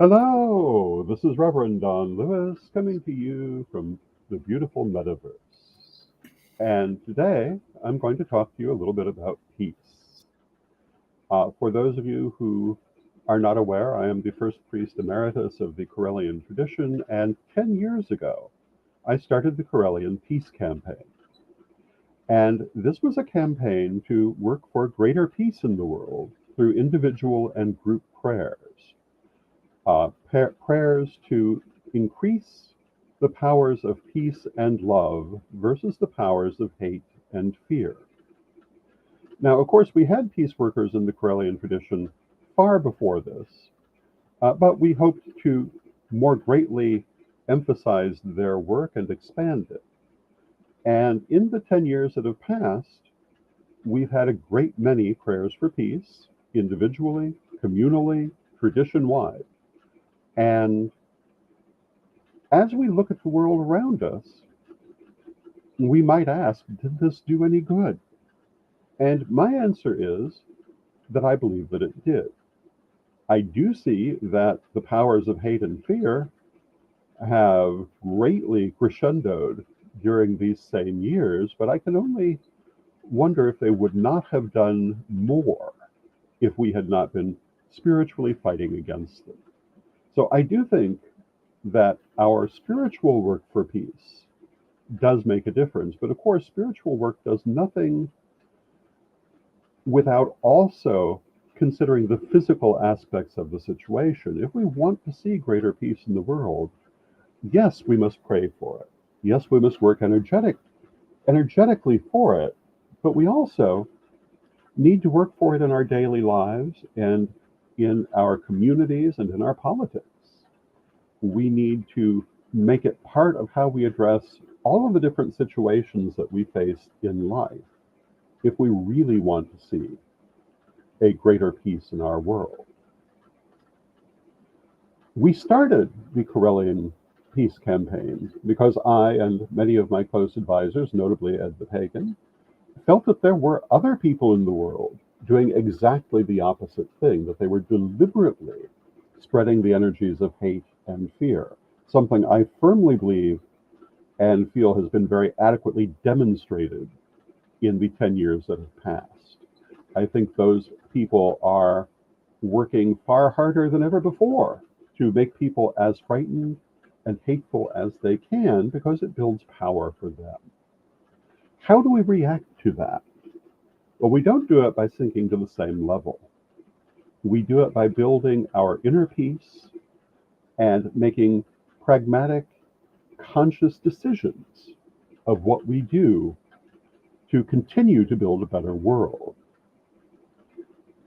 Hello, this is Reverend Don Lewis coming to you from the beautiful metaverse. And today I'm going to talk to you a little bit about peace. For those of you who are not aware, I am the first priest emeritus of the Corellian tradition, and 10 years ago I started the Corellian Peace Campaign. And this was a campaign to work for greater peace in the world through individual and group prayers. Prayers to increase the powers of peace and love versus the powers of hate and fear. Now, of course, we had peace workers in the Corellian tradition far before this, but we hoped to more greatly emphasize their work and expand it. And in the 10 years that have passed, we've had a great many prayers for peace, individually, communally, tradition wide. And as we look at the world around us, we might ask, did this do any good? And my answer is that I believe that it did. I do see that the powers of hate and fear have greatly crescendoed during these same years, but I can only wonder if they would not have done more if we had not been spiritually fighting against them. So I do think that our spiritual work for peace does make a difference. But of course, spiritual work does nothing without also considering the physical aspects of the situation. If we want to see greater peace in the world, yes, we must pray for it. Yes, we must work energetically for it. But we also need to work for it in our daily lives and in our communities and in our politics. We need to make it part of how we address all of the different situations that we face in life if we really want to see a greater peace in our world. We started the Corellian Peace Campaign because I and many of my close advisors, notably Ed the Pagan, felt that there were other people in the world doing exactly the opposite thing, that they were deliberately spreading the energies of hate and fear, something I firmly believe and feel has been very adequately demonstrated in the 10 years that have passed. I think those people are working far harder than ever before to make people as frightened and hateful as they can because it builds power for them. How do we react to that? Well, we don't do it by sinking to the same level. We do it by building our inner peace and making pragmatic, conscious decisions of what we do to continue to build a better world.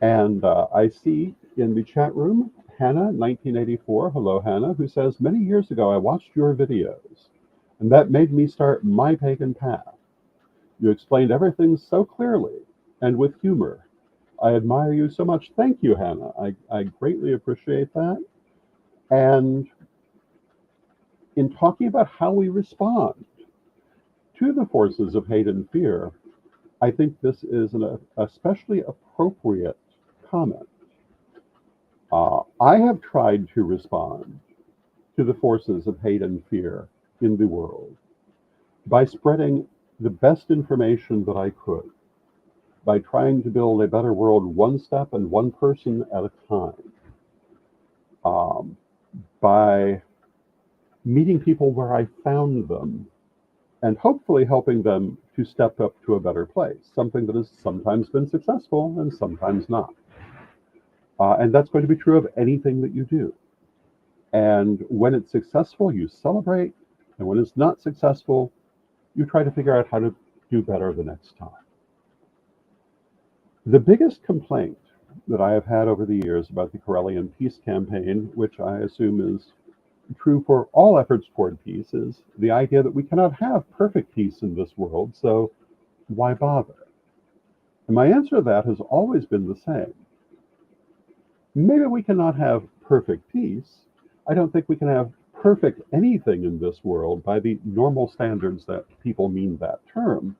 And I see in the chat room Hannah, 1984, hello Hannah, who says, many years ago I watched your videos, and that made me start my pagan path. You explained everything so clearly and with humor. I admire you so much. Thank you, Hannah. I greatly appreciate that. And in talking about how we respond to the forces of hate and fear, I think this is an especially appropriate comment. I have tried to respond to the forces of hate and fear in the world by spreading the best information that I could, by trying to build a better world one step and one person at a time, um, by meeting people where I found them, and hopefully helping them to step up to a better place, something that has sometimes been successful and sometimes not. And that's going to be true of anything that you do. And when it's successful, you celebrate. And when it's not successful, you try to figure out how to do better the next time. The biggest complaint that I have had over the years about the Corellian Peace Campaign, which I assume is true for all efforts toward peace, is the idea that we cannot have perfect peace in this world, so why bother? And my answer to that has always been the same. Maybe we cannot have perfect peace. I don't think we can have perfect anything in this world by the normal standards that people mean that term.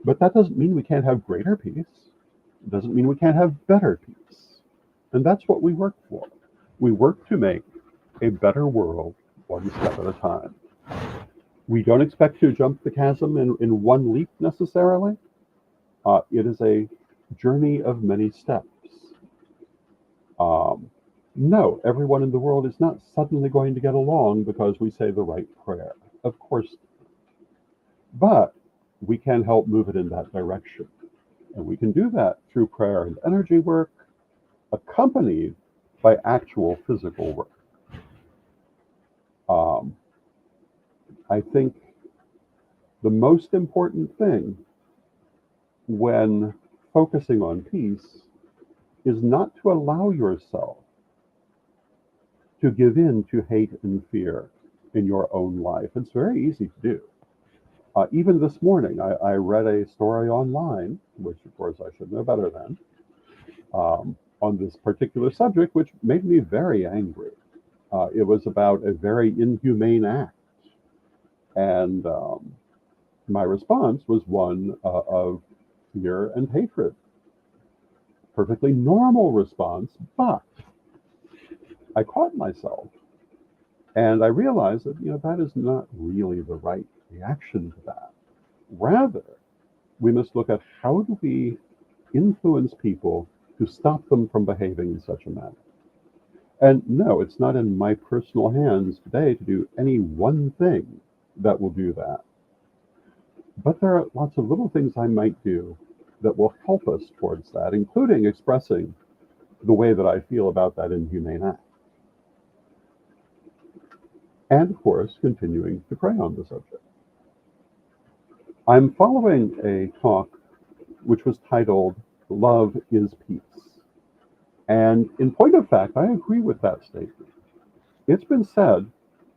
But that doesn't mean we can't have greater peace. It doesn't mean we can't have better peace. And that's what we work for. We work to make a better world one step at a time. We don't expect to jump the chasm in one leap necessarily. It is a journey of many steps. Um, no, everyone in the world is not suddenly going to get along because we say the right prayer. Of course, but we can help move it in that direction. And we can do that through prayer and energy work, accompanied by actual physical work. Um, I think the most important thing when focusing on peace is not to allow yourself to give in to hate and fear in your own life. It's very easy to do. Even this morning, I read a story online, which of course I should know better than, on this particular subject, which made me very angry. It was about a very inhumane act. And my response was one of fear and hatred. Perfectly normal response, but I caught myself and I realized that, that is not really the right reaction to that. Rather, we must look at how do we influence people to stop them from behaving in such a manner. And no, it's not in my personal hands today to do any one thing that will do that. But there are lots of little things I might do that will help us towards that, including expressing the way that I feel about that inhumane act. And of course, continuing to pray on the subject. I'm following a talk which was titled Love is Peace. And in point of fact, I agree with that statement. It's been said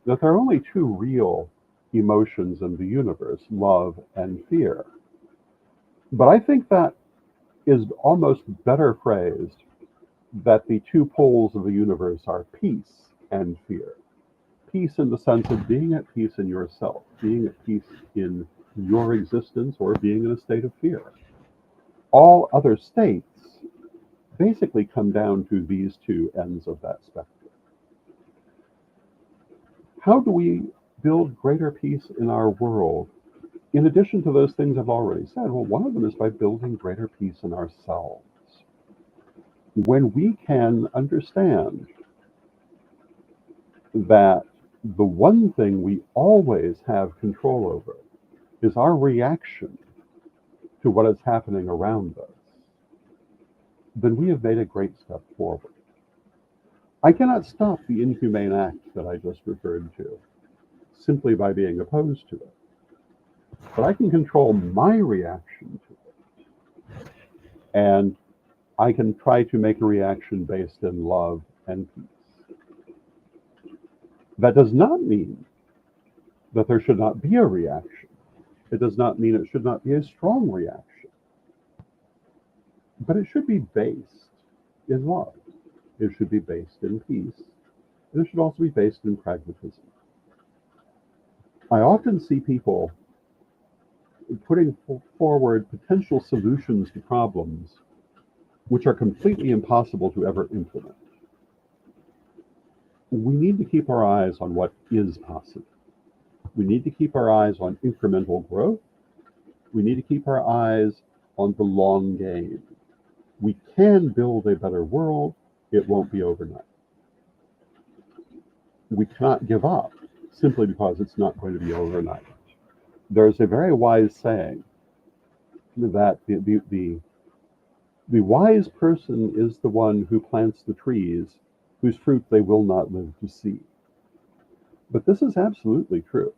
that there are only two real emotions in the universe, love and fear. But I think that is almost better phrased that the two poles of the universe are peace and fear. Peace in the sense of being at peace in yourself, being at peace in your existence, or being in a state of fear. All other states basically come down to these two ends of that spectrum. How do we build greater peace in our world? In addition to those things I've already said, well, one of them is by building greater peace in ourselves. When we can understand that the one thing we always have control over is our reaction to what is happening around us, then we have made a great step forward. I cannot stop the inhumane act that I just referred to simply by being opposed to it, but I can control my reaction to it, and I can try to make a reaction based in love and peace. That does not mean that there should not be a reaction. It does not mean it should not be a strong reaction, but it should be based in love. It should be based in peace, and it should also be based in pragmatism. I often see people putting forward potential solutions to problems which are completely impossible to ever implement. We need to keep our eyes on what is possible. We need to keep our eyes on incremental growth. We need to keep our eyes on the long game. We can build a better world. It won't be overnight. We cannot give up simply because it's not going to be overnight. There's a very wise saying that the wise person is the one who plants the trees whose fruit they will not live to see. But this is absolutely true.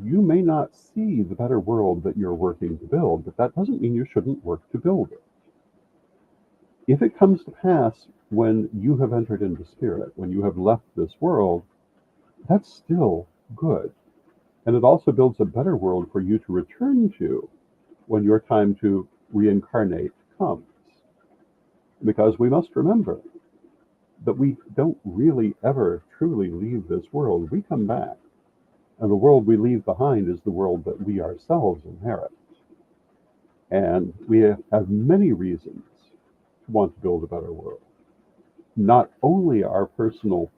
You may not see the better world that you're working to build, but that doesn't mean you shouldn't work to build it. If it comes to pass when you have entered into spirit, when you have left this world, that's still good. And it also builds a better world for you to return to when your time to reincarnate comes. Because we must remember that we don't really ever truly leave this world. We come back, and the world we leave behind is the world that we ourselves inherit. And we have many reasons to want to build a better world. not only our personal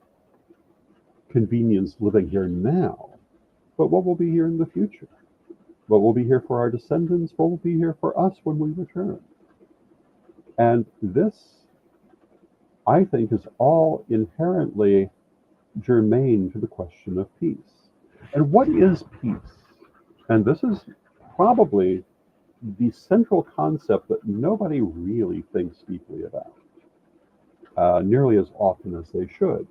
convenience living here now, but what will be here in the future, what will be here for our descendants, what will be here for us when we return. And this, I think, is all inherently germane to the question of peace. And what is peace? And this is probably the central concept that nobody really thinks deeply about, nearly as often as they should.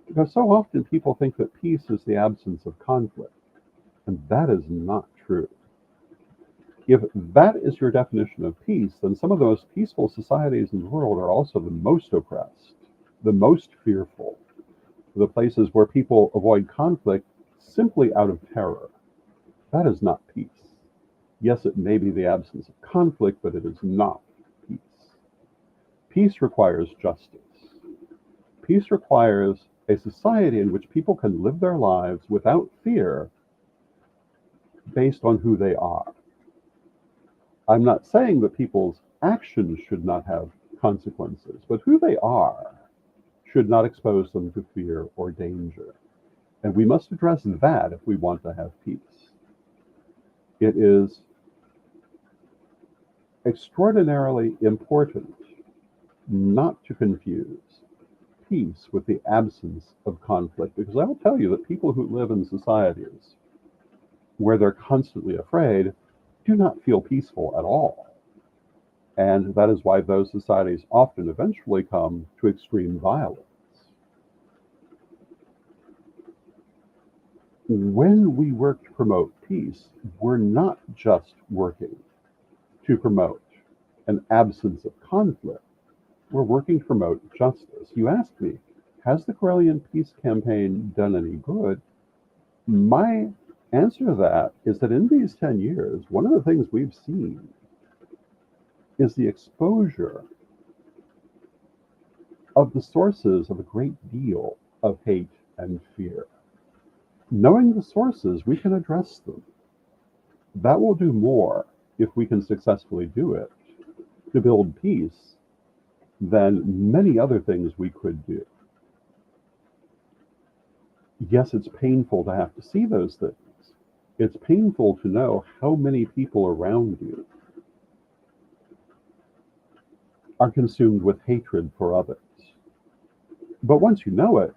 Because so often people think that peace is the absence of conflict, and that is not true. If that is your definition of peace, then some of the most peaceful societies in the world are also the most oppressed, the most fearful, the places where people avoid conflict simply out of terror. That is not peace. Yes, it may be the absence of conflict, but it is not peace. Peace requires justice. Peace requires a society in which people can live their lives without fear based on who they are. I'm not saying that people's actions should not have consequences, but who they are should not expose them to fear or danger. And we must address that if we want to have peace. It is extraordinarily important not to confuse peace with the absence of conflict, because I will tell you that people who live in societies where they're constantly afraid do not feel peaceful at all. And that is why those societies often eventually come to extreme violence. When we work to promote peace, we're not just working to promote an absence of conflict. We're working to promote justice. You asked me, has the Karelian Peace Campaign done any good? My answer to that is that in these 10 years, one of the things we've seen is the exposure of the sources of a great deal of hate and fear. Knowing the sources, we can address them. That will do more, if we can successfully do it, to build peace than many other things we could do. Yes, it's painful to have to see those things. It's painful to know how many people around you are consumed with hatred for others. But once you know it,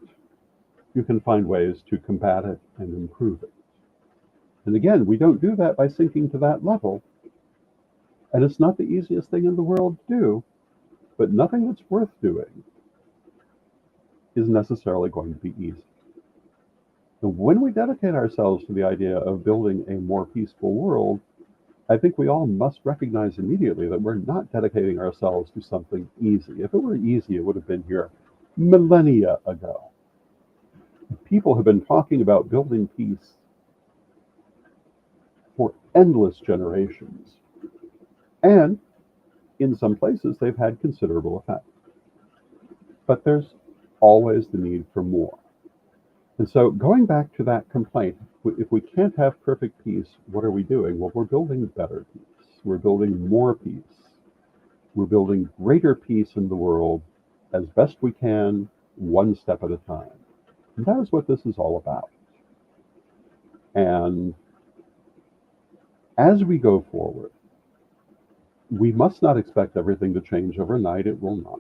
you can find ways to combat it and improve it. And again, we don't do that by sinking to that level. And it's not the easiest thing in the world to do, but nothing that's worth doing is necessarily going to be easy. And when we dedicate ourselves to the idea of building a more peaceful world, I think we all must recognize immediately that we're not dedicating ourselves to something easy. If it were easy, it would have been here millennia ago. People have been talking about building peace for endless generations. And in some places, they've had considerable effect. But there's always the need for more. And so going back to that complaint, if we can't have perfect peace, what are we doing? Well, we're building better peace. We're building more peace. We're building greater peace in the world as best we can, one step at a time. And that is what this is all about. And as we go forward, we must not expect everything to change overnight. It will not.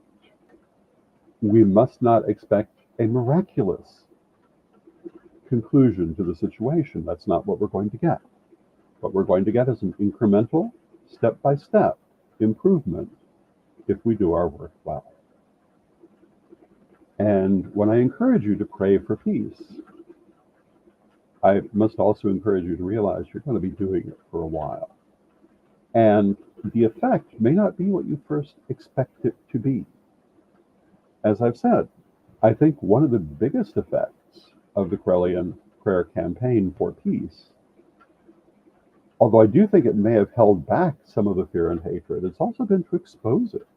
We must not expect a miraculous conclusion to the situation. That's not what we're going to get. What we're going to get is an incremental, step-by-step improvement if we do our work well. And when I encourage you to pray for peace, I must also encourage you to realize you're going to be doing it for a while. And the effect may not be what you first expect it to be. As I've said, I think one of the biggest effects of the Karelian prayer campaign for peace, although I do think it may have held back some of the fear and hatred, it's also been to expose it.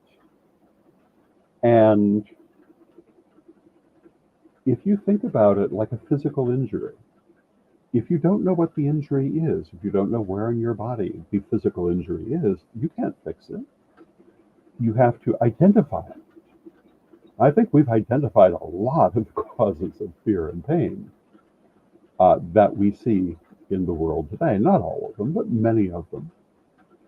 And if you think about it like a physical injury, if you don't know what the injury is, if you don't know where in your body the physical injury is, you can't fix it. You have to identify it. I think we've identified a lot of the causes of fear and pain that we see in the world today. Not all of them, but many of them.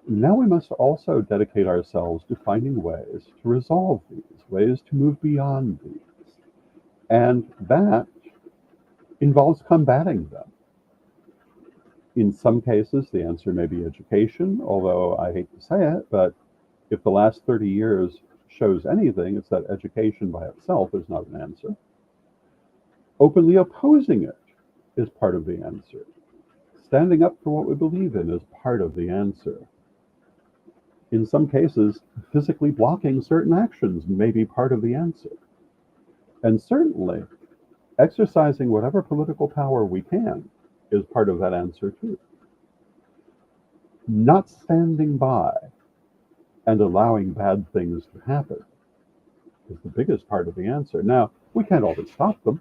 Now we must also dedicate ourselves to finding ways to resolve these, ways to move beyond these. And that involves combating them. In some cases, the answer may be education, although I hate to say it, but if the last 30 years shows anything, it's that education by itself is not an answer. Openly opposing it is part of the answer. Standing up for what we believe in is part of the answer. In some cases, physically blocking certain actions may be part of the answer. And certainly, exercising whatever political power we can is part of that answer too. Not standing by and allowing bad things to happen is the biggest part of the answer. Now, we can't always stop them.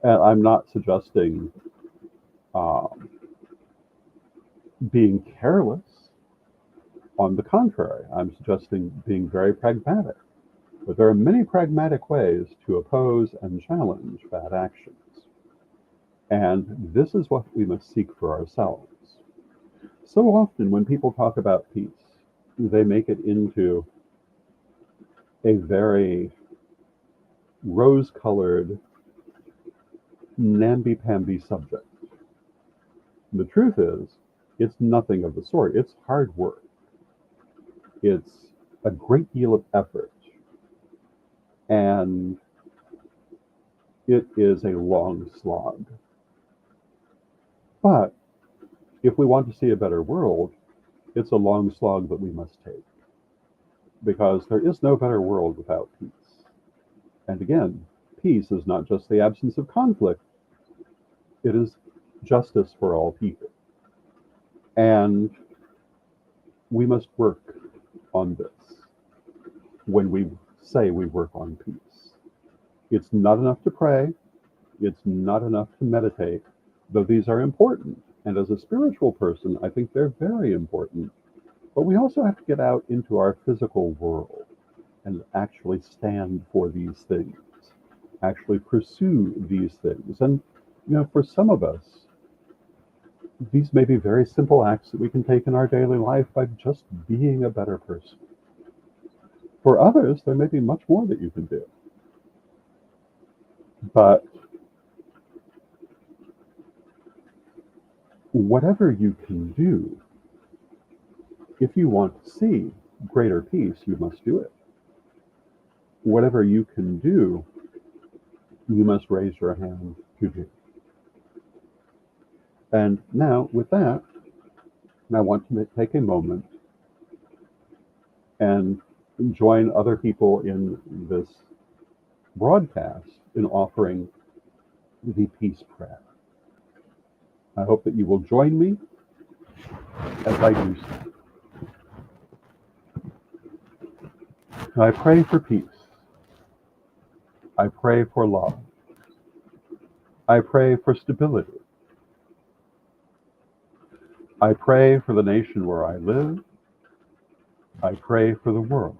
And I'm not suggesting being careless. On the contrary, I'm suggesting being very pragmatic. But there are many pragmatic ways to oppose and challenge bad actions. And this is what we must seek for ourselves. So often when people talk about peace, they make it into a very rose-colored, namby-pamby subject. The truth is, it's nothing of the sort. It's hard work. It's a great deal of effort. And it is a long slog. But if we want to see a better world, it's a long slog that we must take. Because there is no better world without peace. And again, peace is not just the absence of conflict, it is justice for all people. And we must work on this when we say we work on peace. It's not enough to pray, it's not enough to meditate, though these are important. And as a spiritual person, I think they're very important. But we also have to get out into our physical world and actually stand for these things, actually pursue these things. And, for some of us, these may be very simple acts that we can take in our daily life by just being a better person. For others, there may be much more that you can do. But whatever you can do, if you want to see greater peace, you must do it. Whatever you can do, you must raise your hand to do. And now, with that, I want to take a moment and join other people in this broadcast in offering the peace prayer. I hope that you will join me as I do so. I pray for peace. I pray for love. I pray for stability. I pray for the nation where I live. I pray for the world.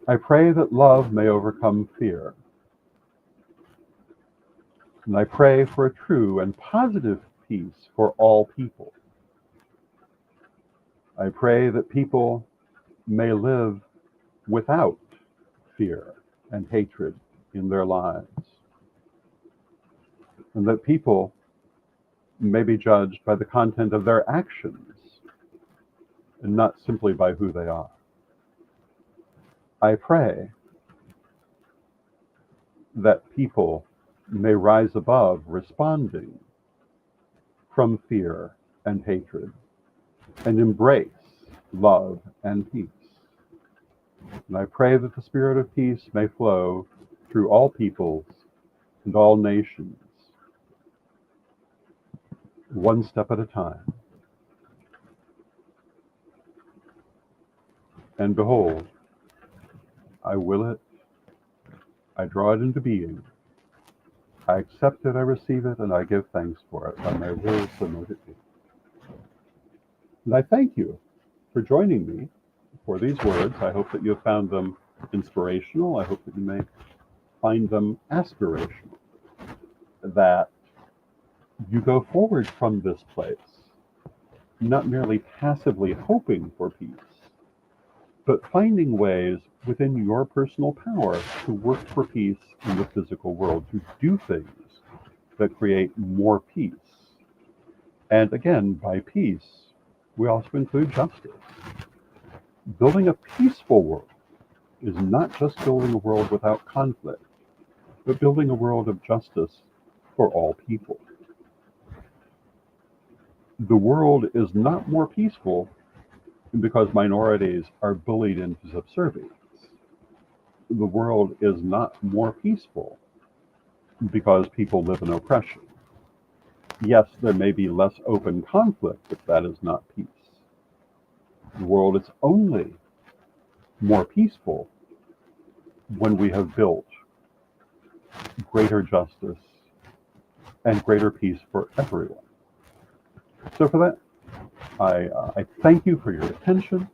I pray that love may overcome fear. And I pray for a true and positive peace for all people. I pray that people may live without fear and hatred in their lives. And that people may be judged by the content of their actions and not simply by who they are. I pray that people may rise above responding from fear and hatred and embrace love and peace. And I pray that the spirit of peace may flow through all peoples and all nations, one step at a time. And behold, I will it, I draw it into being, I accept it, I receive it, and I give thanks for it, and I will so mote it be. And I thank you for joining me for these words. I hope that you have found them inspirational. I hope that you may find them aspirational. That you go forward from this place, not merely passively hoping for peace, but finding ways within your personal power to work for peace in the physical world, to do things that create more peace. And again, by peace, we also include justice. Building a peaceful world is not just building a world without conflict, but building a world of justice for all people. The world is not more peaceful because minorities are bullied into subservience. The world is not more peaceful because people live in oppression. Yes, there may be less open conflict, but that is not peace. The world is only more peaceful when we have built greater justice and greater peace for everyone. So for that, I thank you for your attention,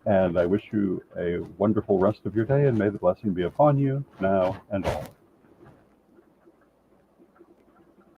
and I wish you a wonderful rest of your day, and may the blessing be upon you now and always.